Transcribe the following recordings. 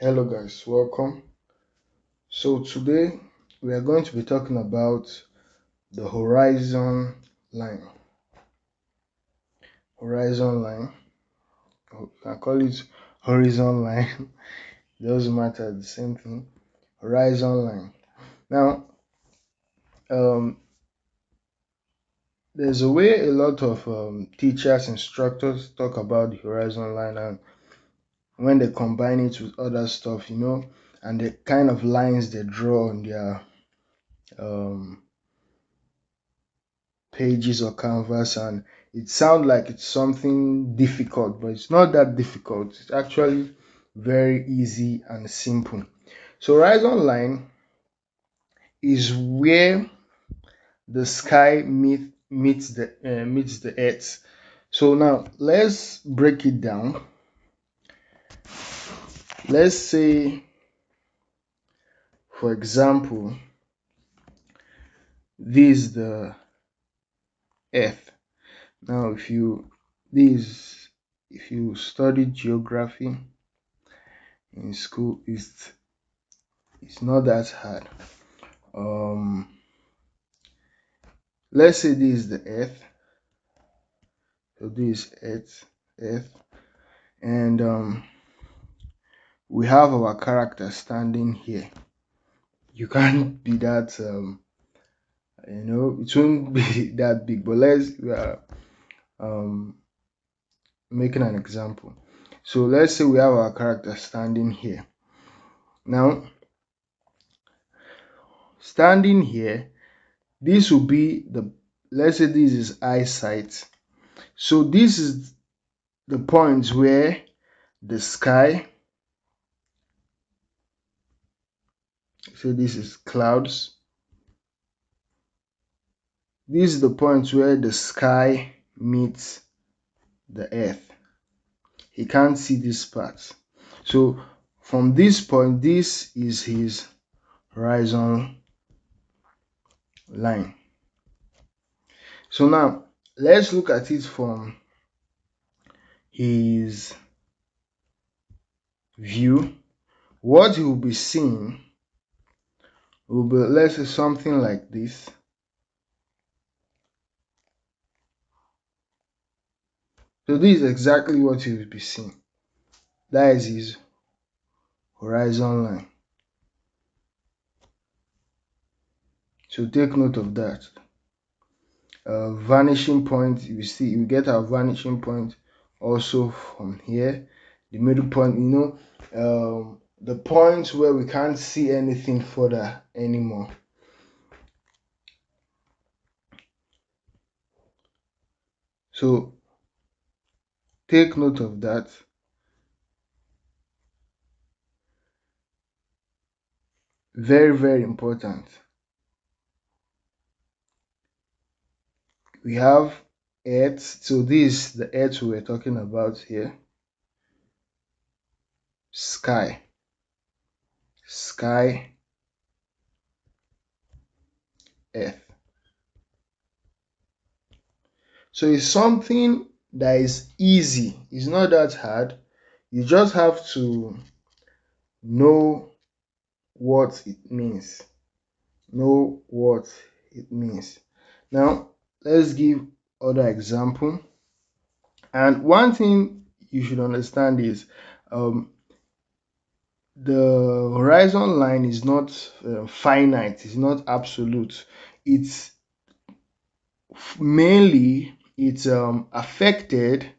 Hello guys, welcome. So today we are going to be talking about the horizon line. Horizon line, you can call it horizon line, it doesn't matter, the same thing. Horizon line. Now, um, there's a way a lot of teachers, instructors talk about the horizon line, and when they combine it with other stuff, and the kind of lines they draw on their um, pages or canvas, and it sounds like it's something difficult, but it's not that difficult. It's actually very easy and simple. So horizon line is where the sky meets the earth. So now let's break it down. Let's say, for example, this is the earth. Now if you study geography in school, it's not that hard. Let's say this is the earth. So this is earth, and we have our character standing here. You can't be that it won't be that big, but we are making an example. So let's say we have our character standing here. Now, standing here, this will be let's say this is eyesight. So this is the point where the sky, so this is clouds. This is the point where the sky meets the earth. He can't see this part. So from this point, this is his horizon line. So now let's look at it from his view. What he will be seeing will be, let's say, something like this. So this is exactly what he will be seeing. That is his horizon line. So take note of that. Vanishing point, you get our vanishing point also from here. The middle point, the points where we can't see anything further anymore. So take note of that. Very, very important. We have earth. So this is the earth we're talking about here. Sky, earth. So it's something that is easy. It's not that hard. You just have to know what it means. Know what it means. Now, let's give other example. And one thing you should understand is the horizon line is not finite. It's not absolute. It's mainly affected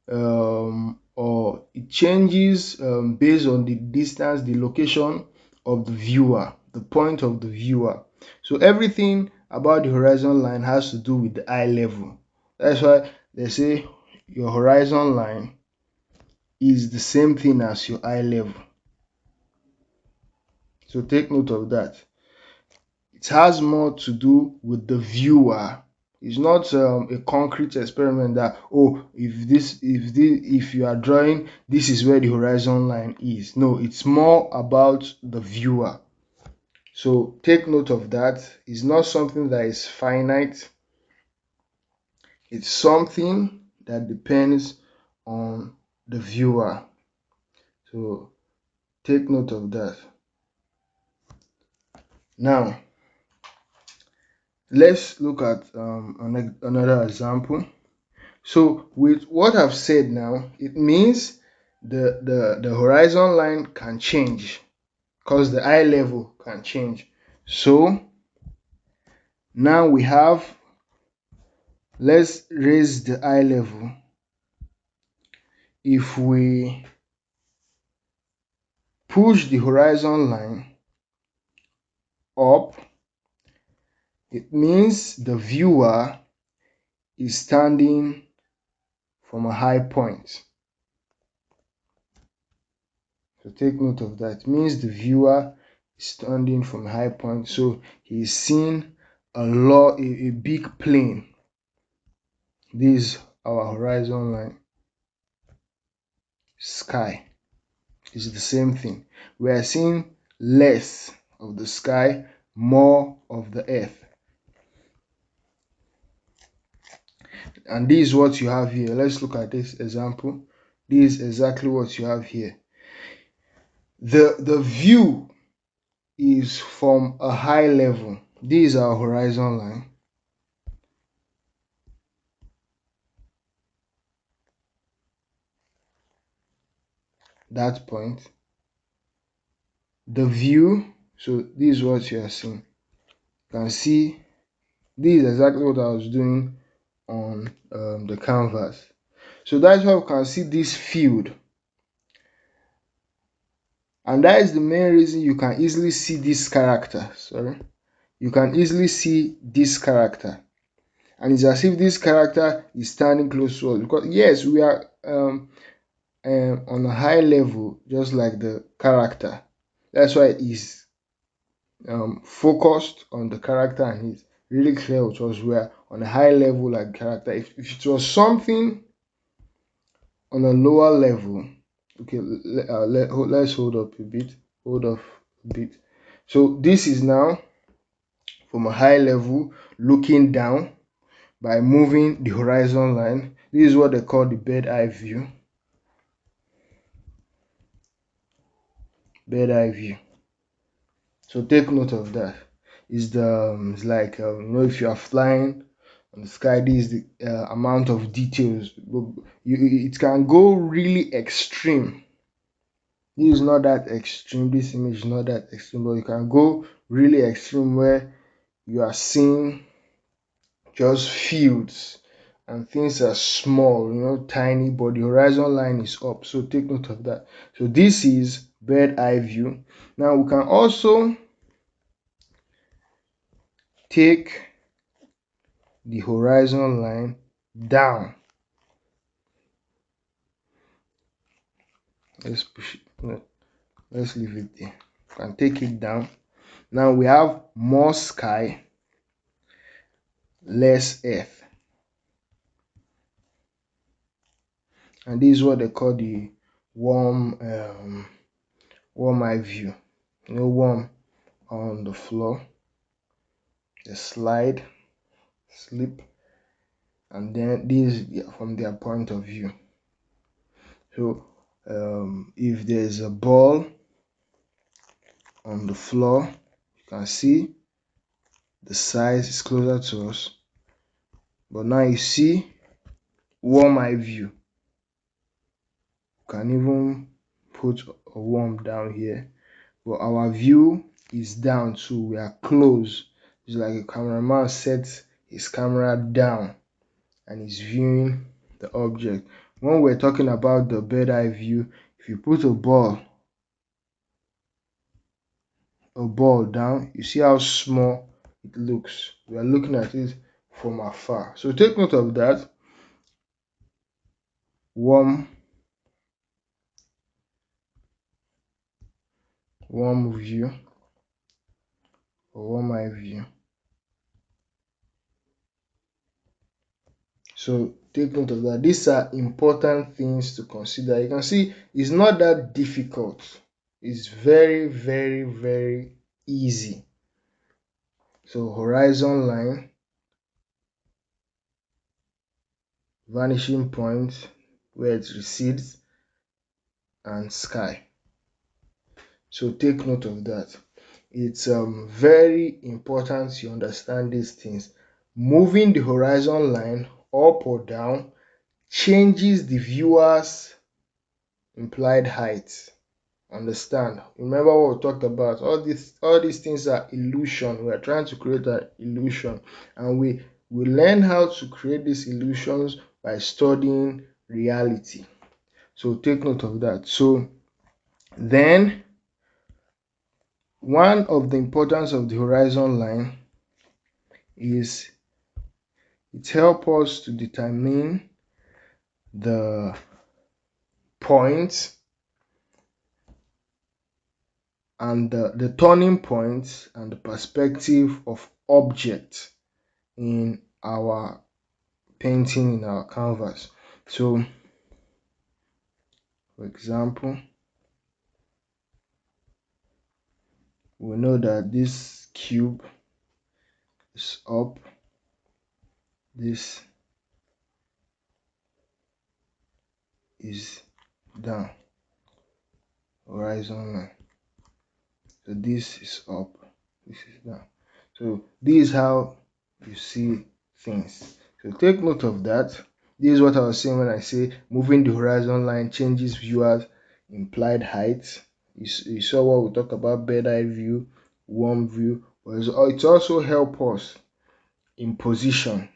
or it changes based on the distance, the location of the viewer, the point of the viewer. So everything about the horizon line has to do with the eye level. That's why they say your horizon line is the same thing as your eye level. So take note of that. It has more to do with the viewer. It's not a concrete experiment that, oh, if you are drawing, this is where the horizon line is. No, it's more about the viewer. So take note of that. It's not something that is finite. It's something that depends on the viewer. So Take note of that. Now, let's look at another example. So with what I've said now, it means the horizon line can change because the eye level can change. So now we have, let's raise the eye level. If we push the horizon line up, it means the viewer is standing from a high point. So take note of that. It means the viewer is standing from a high point, so he is seeing a big plane. This is our horizon line. Sky is the same thing. We are seeing less of the sky, more of the earth. And this is what you have here. Let's look at this example. This is exactly what you have here. The view is from a high level. This is our horizon line. That point. The view, so this is what you are seeing. You can see this is exactly what I was doing on the canvas. So that's why we can see this field. And that is the main reason you can easily see this character. You can easily see this character. And it's as if this character is standing close to us. Because yes, we are on a high level, just like the character. That's why he's focused on the character and he's really clear with us. We are on a high level like character. If it was something on a lower level, okay, let's hold up a bit. Hold off a bit. So this is now from a high level looking down by moving the horizon line. This is what they call the bird eye view. Bird eye view. So take note of that. It's like if you are flying on the sky, this is the amount of details. It can go really extreme. This is not that extreme. This image is not that extreme, but you can go really extreme where you are seeing just fields and things are small, tiny, but the horizon line is up. So take note of that. So this is bird eye view. Now we can also take the horizon line down. Let's push it. No, let's leave it there. We can take it down. Now we have more sky, less earth. And this is what they call the warm eye view. Warm on the floor, the slide, slip, and then this is from their point of view. So if there's a ball on the floor, you can see the size is closer to us, but now you see warm eye view. You can even put a worm down here, but our view is down, so we are close. It's like a cameraman sets his camera down and is viewing the object. When we're talking about the bird eye view, if you put a ball down, you see how small it looks. We are looking at it from afar. So take note of that. Warm view or warm eye view. So take note of that. These are important things to consider. You can see it's not that difficult. It's very, very, very easy. So horizon line, vanishing point where it recedes, and sky. So take note of that. It's very important you understand these things. Moving the horizon line up or down changes the viewer's implied height. Understand? Remember what we talked about? All these things are illusion. We are trying to create an illusion, and we learn how to create these illusions by studying reality. So take note of that. So then, one of the importance of the horizon line is it helps us to determine the point and the turning points and the perspective of objects in our painting, in our canvas. So for example, we know that this cube is up, this is down, horizon line. So this is up, this is down. So this is how you see things. So take note of that. This is what I was saying when I say moving the horizon line changes viewers' implied height. You saw what we talked about: bird eye view, warm view, but it also helps us in position.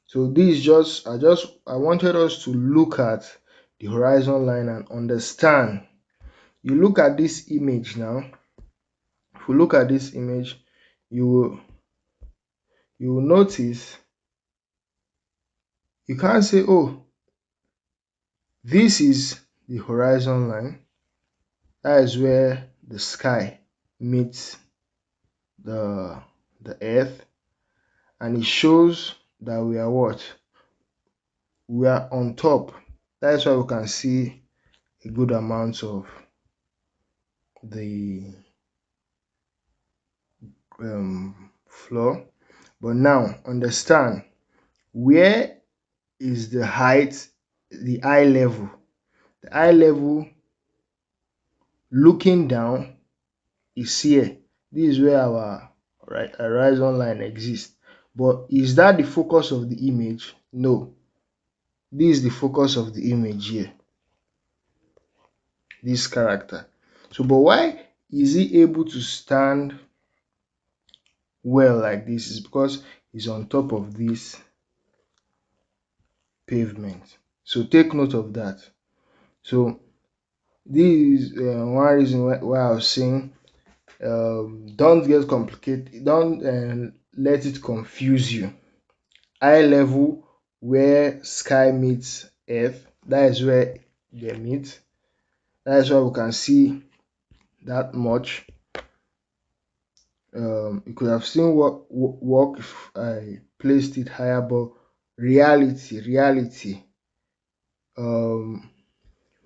So this is I wanted us to look at the horizon line and understand. You look at this image now. If you look at this image, you will notice you can't say, oh, this is the horizon line. That is where the sky meets the earth, and it shows that we are what? We are on top. That is why we can see a good amount of the floor. But now understand, where is the height, the eye level? The eye level looking down is here. This is where our horizon line exists. But is that the focus of the image? No. This is the focus of the image here. This character. So, but why is he able to stand well like this? Is because he's on top of this pavement. So take note of that. So this is one reason why I was saying don't get complicated, don't let it confuse you. Eye level where sky meets earth, that is where they meet. That is why we can see that much. You could have seen work if I placed it higher, but reality,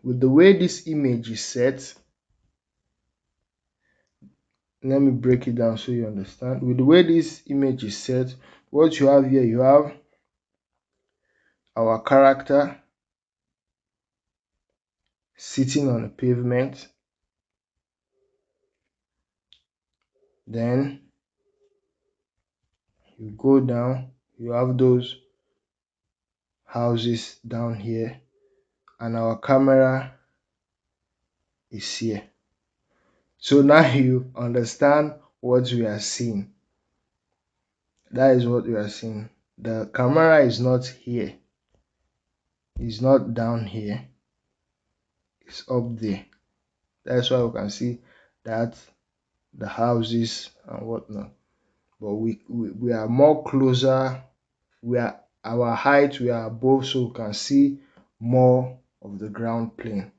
with the way this image is set, let me break it down so you understand. With the way this image is set, what you have here, you have our character sitting on a pavement. Then you go down, you have those houses down here, and our camera is here. So now you understand what we are seeing. That is what we are seeing. The camera is not here, it's not down here, it's up there. That's why we can see that the houses and whatnot. But we are more closer, we are our height, we are above, so we can see more of the ground plane.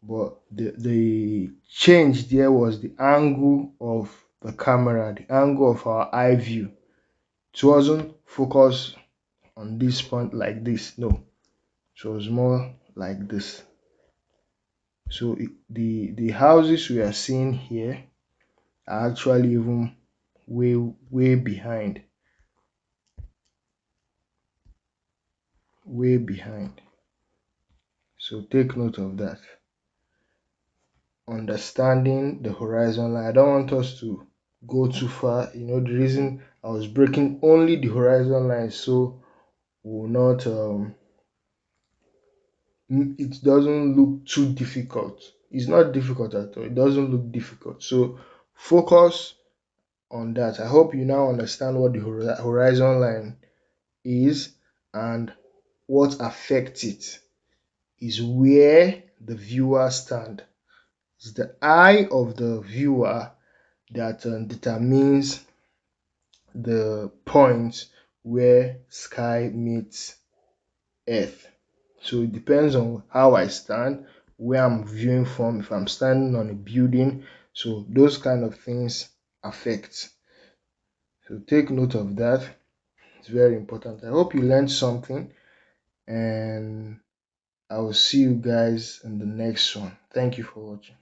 But the change there was the angle of the camera, the angle of our eye view. It wasn't focused on this point like this, no, it was more like this. So the houses we are seeing here are actually even way behind, way behind. So take note of that. understanding the horizon line. I don't want us to go too far. The reason I was breaking only the horizon line, so will not it doesn't look too difficult. It's not difficult at all. It doesn't look difficult. So focus on that. I hope you now understand what the horizon line is, and what affects it is where the viewer stand. It's the eye of the viewer that determines the point where sky meets earth. So it depends on how I stand, where I'm viewing from, if I'm standing on a building. So those kind of things affect. So take note of that. It's very important. I hope you learned something, and I will see you guys in the next one. Thank you for watching.